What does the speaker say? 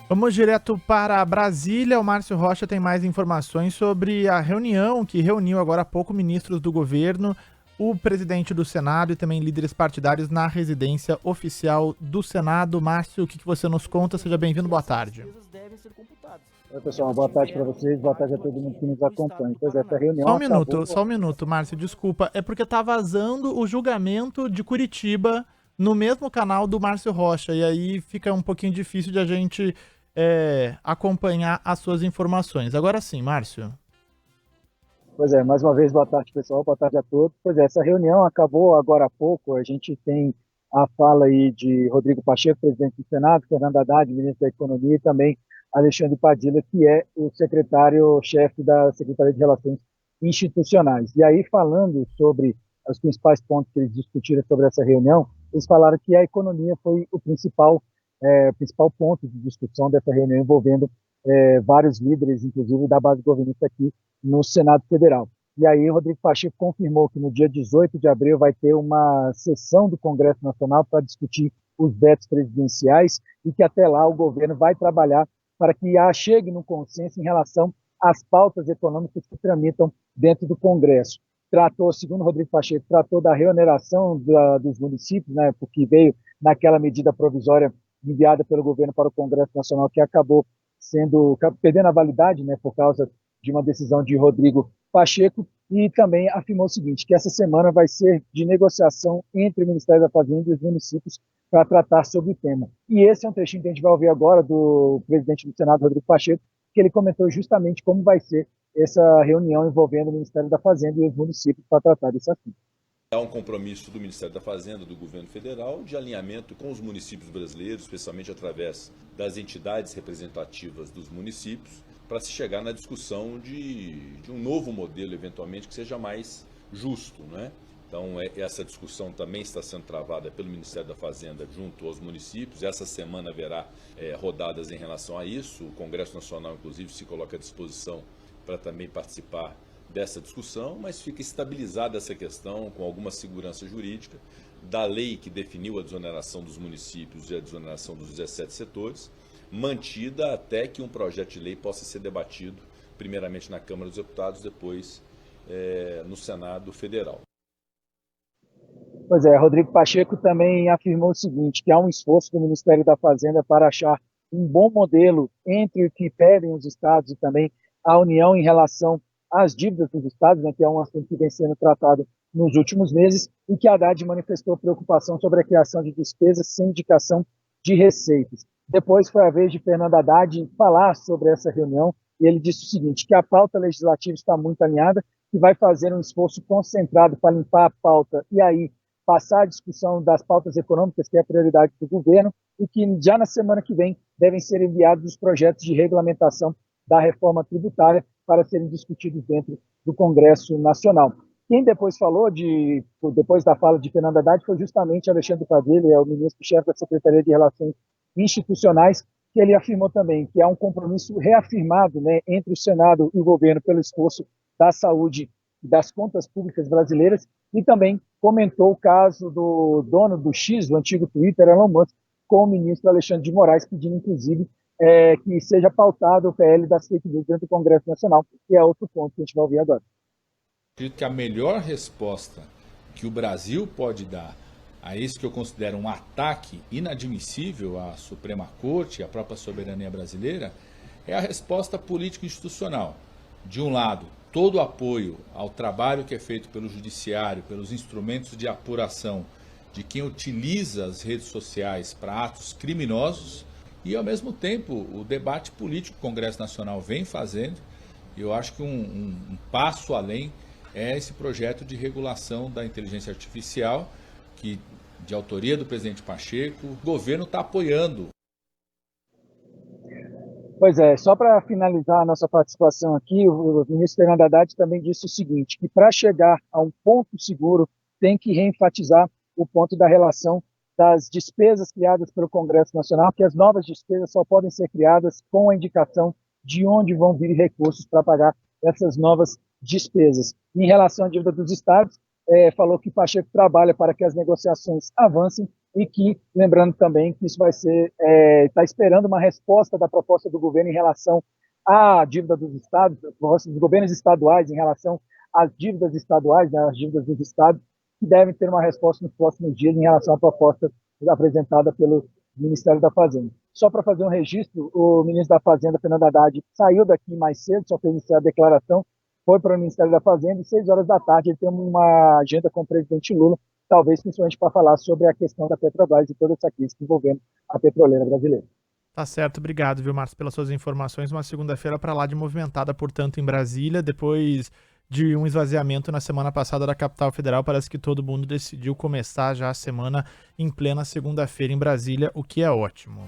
Vamos direto para Brasília. O Márcio Rocha tem mais informações sobre a reunião que reuniu agora há pouco ministros do governo, o presidente do Senado e também líderes partidários na residência oficial do Senado. Márcio, o que você nos conta? Seja bem-vindo, boa tarde. Oi, pessoal, boa tarde para vocês, boa tarde a todo mundo que nos acompanha. Pois é, essa reunião Só acabou. um minuto, Márcio, desculpa. É porque tá vazando o julgamento de Curitiba no mesmo canal do Márcio Rocha, e aí fica um pouquinho difícil de a gente acompanhar as suas informações. Agora sim, Márcio. Pois é, mais uma vez, boa tarde, pessoal, boa tarde a todos. Pois é, essa reunião acabou agora há pouco. A gente tem a fala aí de Rodrigo Pacheco, presidente do Senado, Fernando Haddad, ministro da Economia, e também Alexandre Padilha, que é o secretário-chefe da Secretaria de Relações Institucionais. E aí, falando sobre os principais pontos que eles discutiram sobre essa reunião, eles falaram que a economia foi o principal ponto de discussão dessa reunião, envolvendo vários líderes, inclusive da base governista aqui no Senado Federal. E aí, o Rodrigo Pacheco confirmou que no dia 18 de abril vai ter uma sessão do Congresso Nacional para discutir os vetos presidenciais e que até lá o governo vai trabalhar para que chegue no consenso em relação às pautas econômicas que tramitam dentro do Congresso. Tratou, segundo o Rodrigo Pacheco, tratou da reoneração dos municípios, né, porque veio naquela medida provisória enviada pelo governo para o Congresso Nacional que acabou perdendo a validade, né, por causa de uma decisão de Rodrigo Pacheco, e também afirmou o seguinte, que essa semana vai ser de negociação entre o Ministério da Fazenda e os municípios para tratar sobre o tema. E esse é um trechinho que a gente vai ouvir agora do presidente do Senado, Rodrigo Pacheco, que ele comentou justamente como vai ser essa reunião envolvendo o Ministério da Fazenda e os municípios para tratar desse assunto. Há um compromisso do Ministério da Fazenda, do governo federal, de alinhamento com os municípios brasileiros, especialmente através das entidades representativas dos municípios, para se chegar na discussão de um novo modelo, eventualmente, que seja mais justo, né? Então, essa discussão também está sendo travada pelo Ministério da Fazenda junto aos municípios. Essa semana haverá rodadas em relação a isso. O Congresso Nacional, inclusive, se coloca à disposição para também participar dessa discussão, mas fica estabilizada essa questão com alguma segurança jurídica da lei que definiu a desoneração dos municípios e a desoneração dos 17 setores, mantida até que um projeto de lei possa ser debatido, primeiramente na Câmara dos Deputados, depois no Senado Federal. Pois é, Rodrigo Pacheco também afirmou o seguinte, que há um esforço do Ministério da Fazenda para achar um bom modelo entre o que pedem os estados e também a União em relação às dívidas dos estados, né, que é um assunto que vem sendo tratado nos últimos meses, e que Haddad manifestou preocupação sobre a criação de despesas sem indicação de receitas. Depois foi a vez de Fernando Haddad falar sobre essa reunião, e ele disse o seguinte, que a pauta legislativa está muito alinhada, que vai fazer um esforço concentrado para limpar a pauta e aí passar a discussão das pautas econômicas, que é a prioridade do governo, e que já na semana que vem devem ser enviados os projetos de regulamentação da reforma tributária para serem discutidos dentro do Congresso Nacional. Quem depois falou, depois da fala de Fernando Haddad, foi justamente Alexandre Padilha, o ministro-chefe da Secretaria de Relações Institucionais, que ele afirmou também que há um compromisso reafirmado, né, entre o Senado e o governo pelo esforço da saúde e das contas públicas brasileiras, e também comentou o caso do dono do X, do antigo Twitter, Elon Musk, com o ministro Alexandre de Moraes, pedindo, inclusive, que seja pautado o PL das fake news dentro do Congresso Nacional, que é outro ponto que a gente vai ouvir agora. Acredito que a melhor resposta que o Brasil pode dar a isso que eu considero um ataque inadmissível à Suprema Corte e à própria soberania brasileira é a resposta política institucional. De um lado, todo o apoio ao trabalho que é feito pelo judiciário, pelos instrumentos de apuração de quem utiliza as redes sociais para atos criminosos, e ao mesmo tempo o debate político que o Congresso Nacional vem fazendo. Eu acho que um passo além é esse projeto de regulação da inteligência artificial, que de autoria do presidente Pacheco, o governo está apoiando. Pois é, só para finalizar a nossa participação aqui, o ministro Fernando Haddad também disse o seguinte, que para chegar a um ponto seguro, tem que reenfatizar o ponto da relação das despesas criadas pelo Congresso Nacional, que as novas despesas só podem ser criadas com a indicação de onde vão vir recursos para pagar essas novas despesas. Em relação à dívida dos estados, falou que Pacheco trabalha para que as negociações avancem e que, lembrando também que isso vai ser, está esperando uma resposta da proposta do governo em relação à dívida dos estados, proposta dos governos estaduais em relação às dívidas estaduais, né, as dívidas dos estados, que devem ter uma resposta nos próximos dias em relação à proposta apresentada pelo Ministério da Fazenda. Só para fazer um registro, o ministro da Fazenda, Fernando Haddad, saiu daqui mais cedo, só fez a declaração, foi para o Ministério da Fazenda e 6 horas da tarde ele tem uma agenda com o presidente Lula, talvez principalmente para falar sobre a questão da Petrobras e toda essa crise envolvendo a petroleira brasileira. Tá certo, obrigado, viu, Márcio, pelas suas informações. Uma segunda-feira para lá de movimentada, portanto, em Brasília, depois de um esvaziamento na semana passada da capital federal, parece que todo mundo decidiu começar já a semana em plena segunda-feira em Brasília, o que é ótimo.